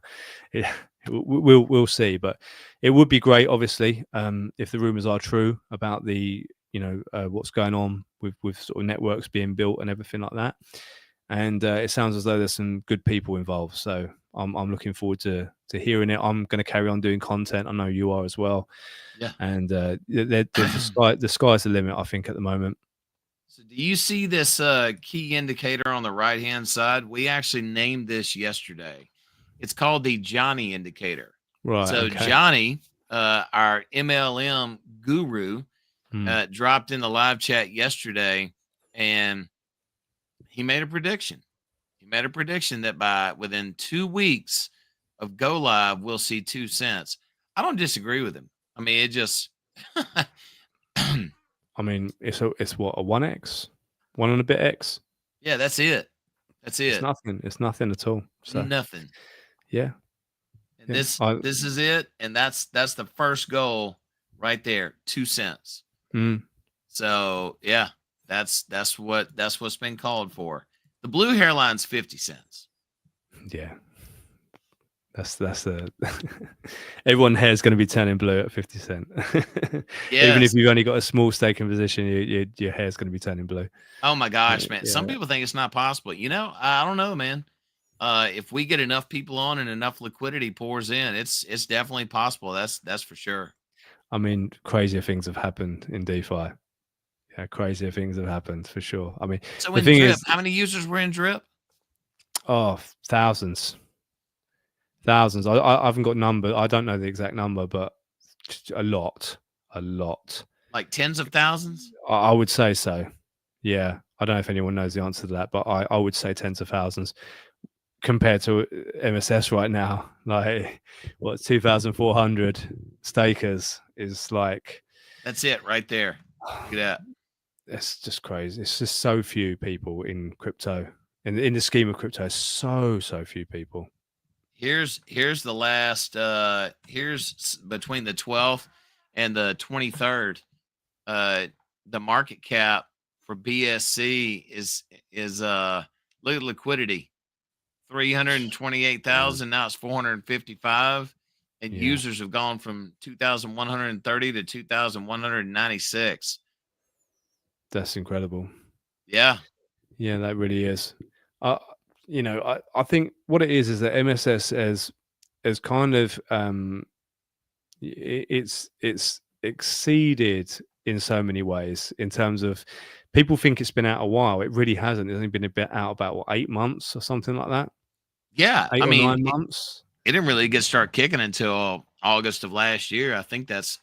We'll see. But it would be great, obviously, if the rumors are true about the what's going on with sort of networks being built and everything like that. And it sounds as though there's some good people involved. So I'm looking forward to hearing it. I'm going to carry on doing content. I know you are as well.
Yeah.
And the sky's the limit, I think, at the moment.
So do you see this key indicator on the right-hand side? We actually named this yesterday. It's called the Johnny indicator.
Right.
So
okay.
Johnny, our MLM guru, dropped in the live chat yesterday, and he made a prediction. He made a prediction that within 2 weeks of go live, we'll see 2 cents. I don't disagree with him. I mean, it just.
I mean, it's what, a 1x, 1 and a bit x.
Yeah, that's it. That's it.
It's nothing. It's nothing at all. So
nothing.
Yeah.
And this is it, and that's the first goal right there, 2 cents. So yeah. That's what's been called for. The blue hairline's 50 cents.
Yeah. That's the everyone's hair is going to be turning blue at 50 cents. Yes. Even if you've only got a small staking position, your hair is going to be turning blue.
Oh my gosh, man. Yeah. Some people think it's not possible. I don't know, man. If we get enough people on and enough liquidity pours in, it's definitely possible. That's for sure.
I mean, crazier things have happened in DeFi. Yeah, crazier things have happened for sure. I mean,
so the thing is, how many users were in Drip?
Oh, thousands. I haven't got number. I don't know the exact number, but a lot.
Like tens of thousands?
I would say so. Yeah. I don't know if anyone knows the answer to that, but I would say tens of thousands. compared to MSS right now, like what 2,400 stakers is like.
That's it right there. Look at that.
It's just crazy. It's just so few people in crypto. In the scheme of crypto, so few people.
Here's the last. Here's between the 12th and the 23rd. The market cap for BSC is look at liquidity, 328,000. Now it's 455, and users have gone from 2,130 to 2,196.
That's incredible.
Yeah,
that really is. I think what it is that MSS has kind of it's exceeded in so many ways in terms of people think it's been out a while. It really hasn't. It's only been out about 8 months or something like that.
Yeah,
8 or 9 months.
It didn't really start kicking until August of last year. I think that's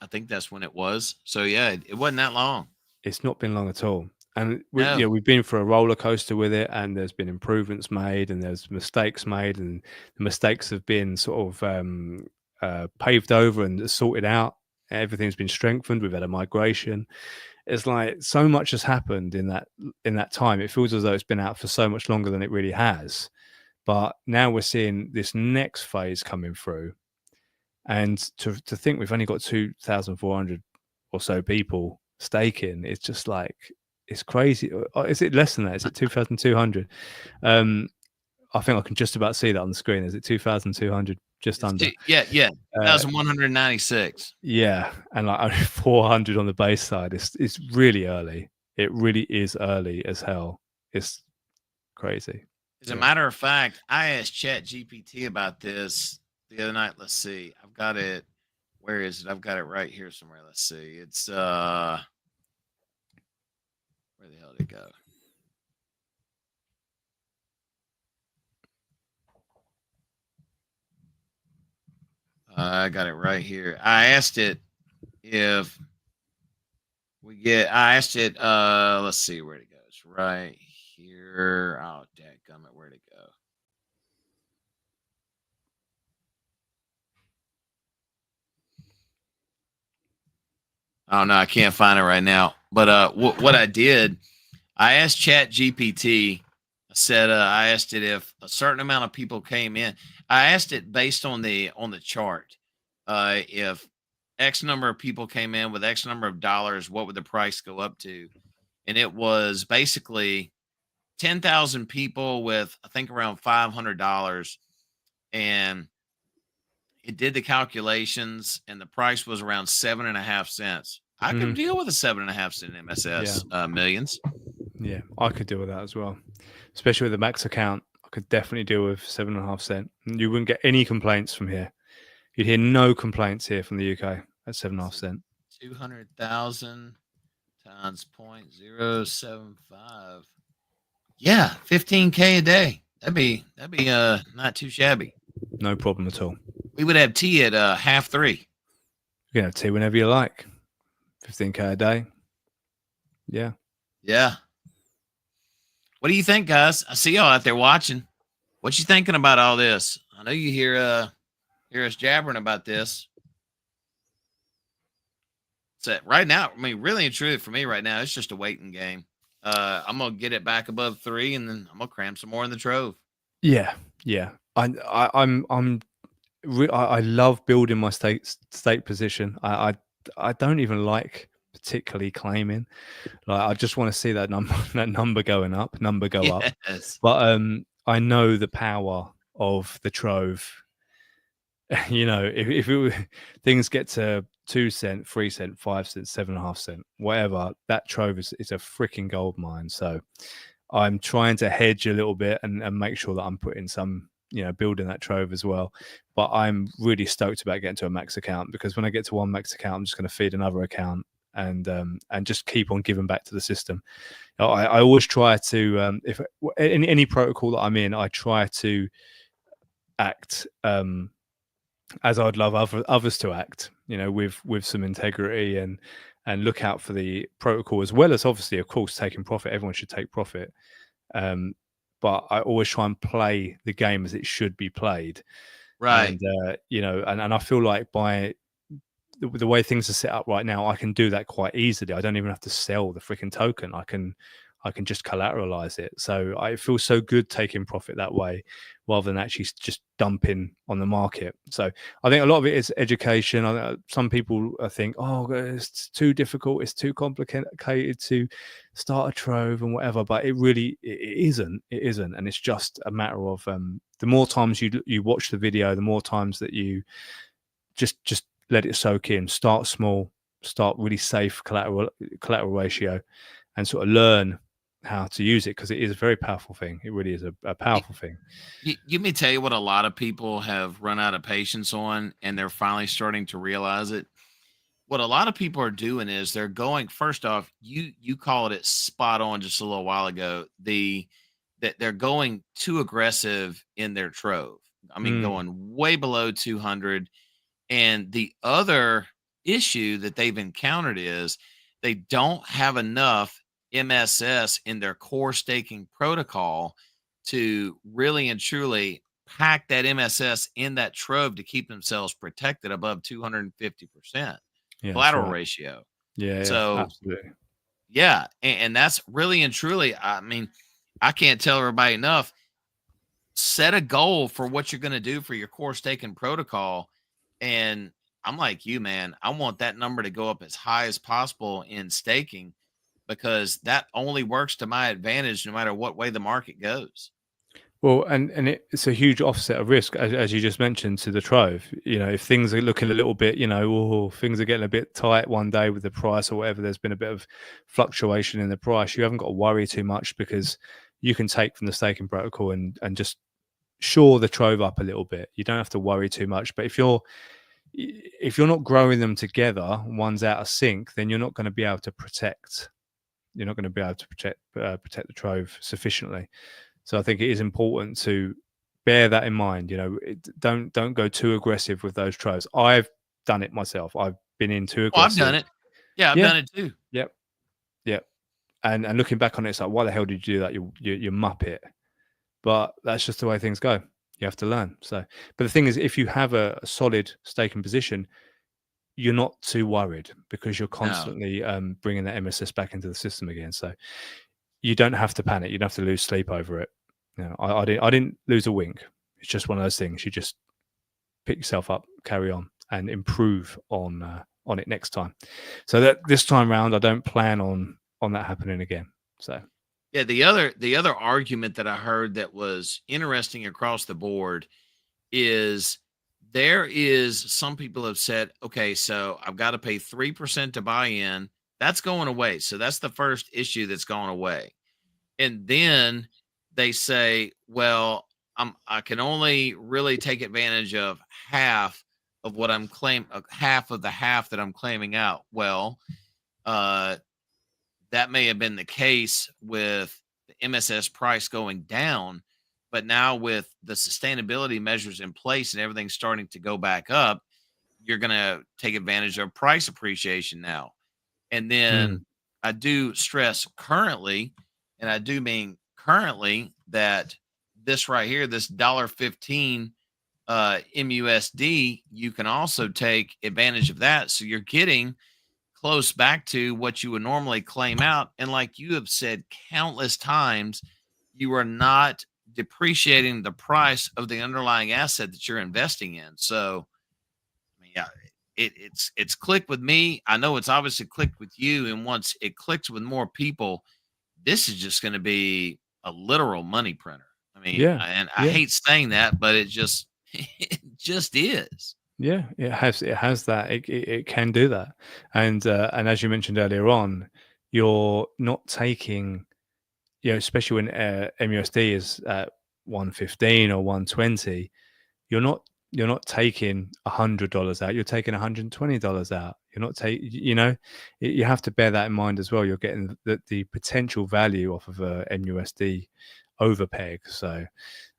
when it was. So yeah, it wasn't that long.
It's not been long at all. And we've been for a roller coaster with it, and there's been improvements made, and there's mistakes made, and the mistakes have been sort of paved over and sorted out. Everything's been strengthened. We've had a migration. It's like so much has happened in that time. It feels as though it's been out for so much longer than it really has. But now we're seeing this next phase coming through, and to think we've only got 2,400 or so people staking, it's just like, it's crazy. Is it less than that? Is it 2,200? I think I can just about see that on the screen. Is it 2,200? Just under.
Yeah. 2,196.
Yeah, and like only 400 on the base side. It's really early. It really is early as hell. It's crazy.
As a matter of fact, I asked ChatGPT about this the other night. Let's see. I've got it. Where is it? I've got it right here somewhere. Let's see. It's where the hell did it go? I got it right here. I asked it if I asked it, let's see where it goes. Right here. Oh, dadgummit, where'd it go? Oh no, I can't find it right now. But what I did, I asked ChatGPT. I said I asked it if a certain amount of people came in. I asked it based on the chart. If X number of people came in with X number of dollars, what would the price go up to? And it was basically 10,000 people with, I think, around $500, and it did the calculations, and the price was around 7.5 cents. I could deal with a 7.5 cent MSS Millionz.
Yeah, I could deal with that as well, especially with the max account. I could definitely deal with 7.5 cent. You wouldn't get any complaints from here. You'd hear no complaints here from the UK at 7.5 cent.
200,000 times 0.075. Yeah, 15K a day. That'd be not too shabby.
No problem at all.
We would have tea at 2:30.
You can have tea whenever you like. 15K a day. Yeah.
Yeah. What do you think, guys? I see y'all out there watching. What you thinking about all this? I know you hear us jabbering about this. So right now, I mean, really and truly for me right now, it's just a waiting game. I'm gonna get it back above 3, and then I'm gonna cram some more in the trove.
Yeah. I love building my stake position. I don't even like particularly claiming. Like, I just want to see that number go up. But I know the power of the trove. You know, if things get to 2 cent, 3 cent, 5 cent, 7.5 cent, whatever, that trove is a freaking gold mine. So I'm trying to hedge a little bit and make sure that I'm putting some, building that trove as well. But I'm really stoked about getting to a max account, because when I get to one max account, I'm just going to feed another account and just keep on giving back to the system. I always try to, if in any protocol that I'm in, I try to act as I'd love others to act, with some integrity and look out for the protocol, as well as obviously, of course, taking profit. Everyone should take profit. but I always try and play the game as it should be played.
Right.
And and I feel like by the way things are set up right now, I can do that quite easily. I don't even have to sell the freaking token. I can just collateralize it. So I feel so good taking profit that way rather than actually just dumping on the market. So I think a lot of it is education. Some people think, oh, it's too difficult, it's too complicated to start a trove and whatever, but it isn't. It isn't. And it's just a matter of the more times you watch the video, the more times that you just let it soak in. Start small, start really safe collateral ratio, and sort of learn how to use it, because it is a very powerful thing. It really is a powerful thing.
Let me tell you what a lot of people have run out of patience on, and they're finally starting to realize it. What a lot of people are doing is they're going, first off, you called it spot on just a little while ago, that they're going too aggressive in their trove. I mean, going way below 200. And the other issue that they've encountered is they don't have enough MSS in their core staking protocol to really and truly pack that MSS in that trove to keep themselves protected above 250% collateral ratio.
Yeah,
so
absolutely.
Yeah, and that's really and truly, I mean, I can't tell everybody enough. Set a goal for what you're going to do for your core staking protocol. And I'm like you, man, I want that number to go up as high as possible in staking, because that only works to my advantage no matter what way the market goes.
Well, and it's a huge offset of risk, as you just mentioned, to the trove. If things are looking a little bit, things are getting a bit tight one day with the price or whatever, there's been a bit of fluctuation in the price, you haven't got to worry too much, because you can take from the staking protocol and just shore the trove up a little bit. You don't have to worry too much. But if you're not growing them together, one's out of sync, then you're not going to be able to protect. You're not going to be able to protect the trove sufficiently. So I think it is important to bear that in mind. Don't go too aggressive with those troves. I've done it myself. I've been in too aggressive.
I've done it. Yeah, I've done it too.
Yep. And looking back on it, it's like, why the hell did you do that? You muppet. But that's just the way things go. You have to learn. So, but the thing is, if you have a solid staking position, you're not too worried, because you're constantly bringing that MSS back into the system again. So you don't have to panic. You don't have to lose sleep over it. I didn't lose a wink. It's just one of those things. You just pick yourself up, carry on, and improve on it next time. So that this time round, I don't plan on that happening again. So
yeah, the other argument that I heard that was interesting across the board is some people have said, okay, so I've got to pay 3% to buy in. That's going away. So that's the first issue that's going away. And then they say, well, I can only really take advantage of half of what I'm claiming, half of the half that I'm claiming out. Well, that may have been the case with the MSS price going down, but now with the sustainability measures in place and everything starting to go back up, you're going to take advantage of price appreciation now. And then I do stress currently, and I do mean currently, that this right here, this $1.15 MUSD, you can also take advantage of that. So you're getting close back to what you would normally claim out. And like you have said countless times, you are not depreciating the price of the underlying asset that you're investing in. So, I mean, yeah, it's clicked with me. I know it's obviously clicked with you. And once it clicks with more people, this is just going to be a literal money printer. I mean, I hate saying that, but it just is.
Yeah, it has that. It can do that. And as you mentioned earlier on, you're not taking, especially when MUSD is at 115 or 120, you're not taking $100 out. You're taking $120 out. You're not taking, you have to bear that in mind as well. You're getting the potential value off of a MUSD overpeg. So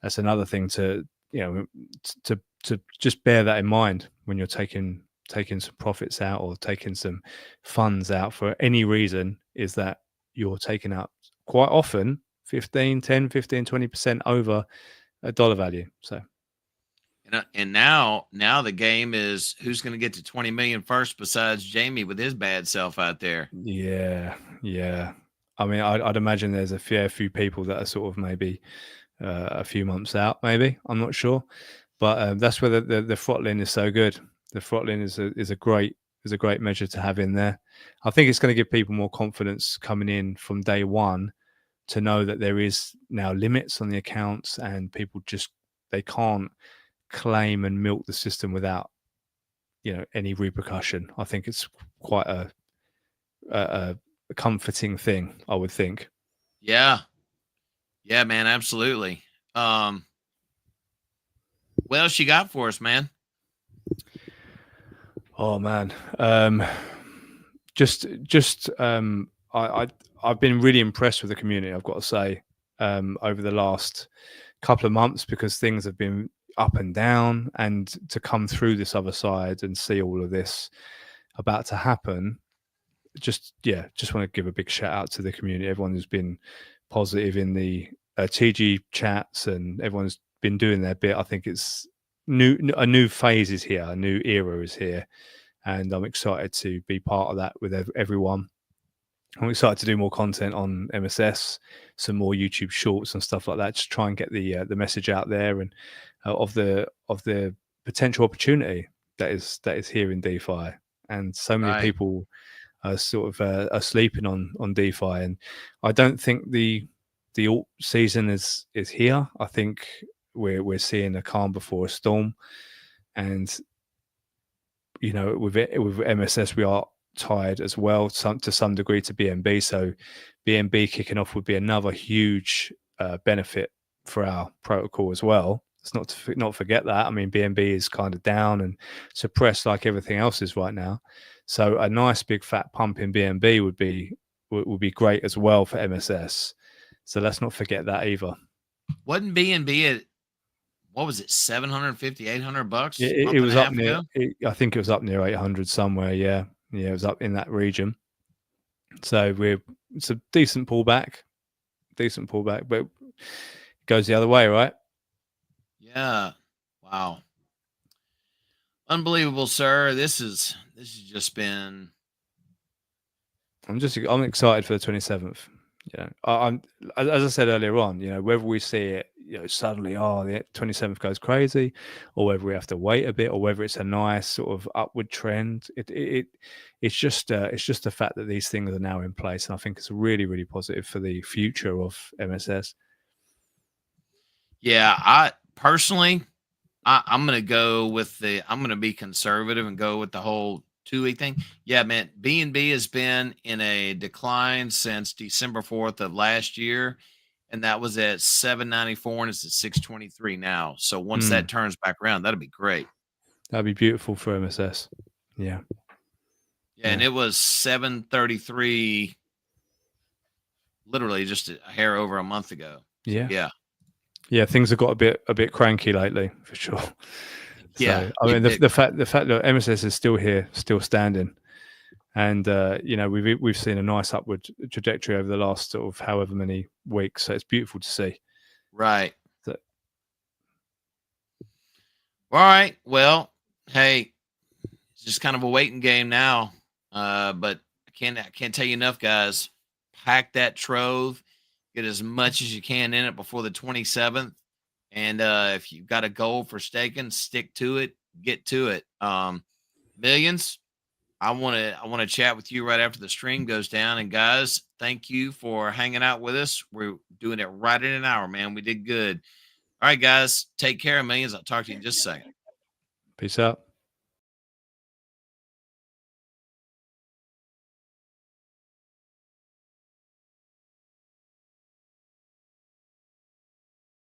that's another thing to just bear that in mind when you're taking some profits out or taking some funds out for any reason, is that you're taking out quite often 10, 15, 20% over a dollar value. So,
and now the game is who's going to get to 20 million first besides Jamie with his bad self out there.
Yeah. I mean, I'd imagine there's a fair few people that are sort of maybe a few months out, maybe. I'm not sure. But that's where the throttling is so good. The throttling is a great measure to have in there. I think it's going to give people more confidence coming in from day one to know that there is now limits on the accounts and people they can't claim and milk the system without any repercussion. I think it's quite a comforting thing, I would think.
Yeah, man, absolutely. What else you got for us, man?
Oh man, I've been really impressed with the community, I've got to say, over the last couple of months, because things have been up and down, and to come through this other side and see all of this about to happen, just want to give a big shout out to the community. Everyone who's been positive in the TG chats, and everyone's been doing their bit. I think it's a new phase is here, a new era is here, and I'm excited to be part of that with everyone. I'm excited to do more content on MSS, some more YouTube shorts and stuff like that, just try and get the message out there, and of the potential opportunity that is here in DeFi. And so many people are sort of are sleeping on DeFi, and I don't think the alt season is here. I think we're seeing a calm before a storm, and with MSS we are tied as well to some degree to BNB. So BNB kicking off would be another huge benefit for our protocol as well. Let's not forget that. I mean, BNB is kind of down and suppressed like everything else is right now. So a nice big fat pump in BNB would be great as well for MSS. So let's not forget that either.
Wasn't BNB at, what was it, 750, 800 bucks?
It was up near. I think it was up near 800 somewhere. Yeah, it was up in that region. So it's a decent pullback, but it goes the other way, right?
Yeah. Wow. Unbelievable, sir. This has just been.
I'm excited for the 27th. I'm, as I said earlier on, whether we see it, suddenly, the 27th goes crazy, or whether we have to wait a bit, or whether it's a nice sort of upward trend. It's just the fact that these things are now in place, and I think it's really, really positive for the future of MSS.
Yeah, I personally, I'm gonna go with I'm gonna be conservative and go with the whole 2-week thing. Yeah, man, BNB has been in a decline since December 4th of last year, and that was at 794, and it's at 623 now. So once that turns back around, that'll be great.
That'd be beautiful for MSS. Yeah.
And it was 733, literally just a hair over a month ago.
Yeah, things have got a bit cranky lately, for sure.
Yeah,
so, I mean the fact that MSS is still here, still standing, and we've seen a nice upward trajectory over the last sort of however many weeks. So it's beautiful to see.
Right. So, all right. Well, hey, it's just kind of a waiting game now. But I can't tell you enough, guys. Pack that trove, get as much as you can in it before the 27th. And if you've got a goal for staking, stick to it, get to it. Millionz, I want to chat with you right after the stream goes down. And guys, thank you for hanging out with us. We're doing it right in an hour, man. We did good. All right, guys, take care of Millionz. I'll talk to you in just a second.
Peace out.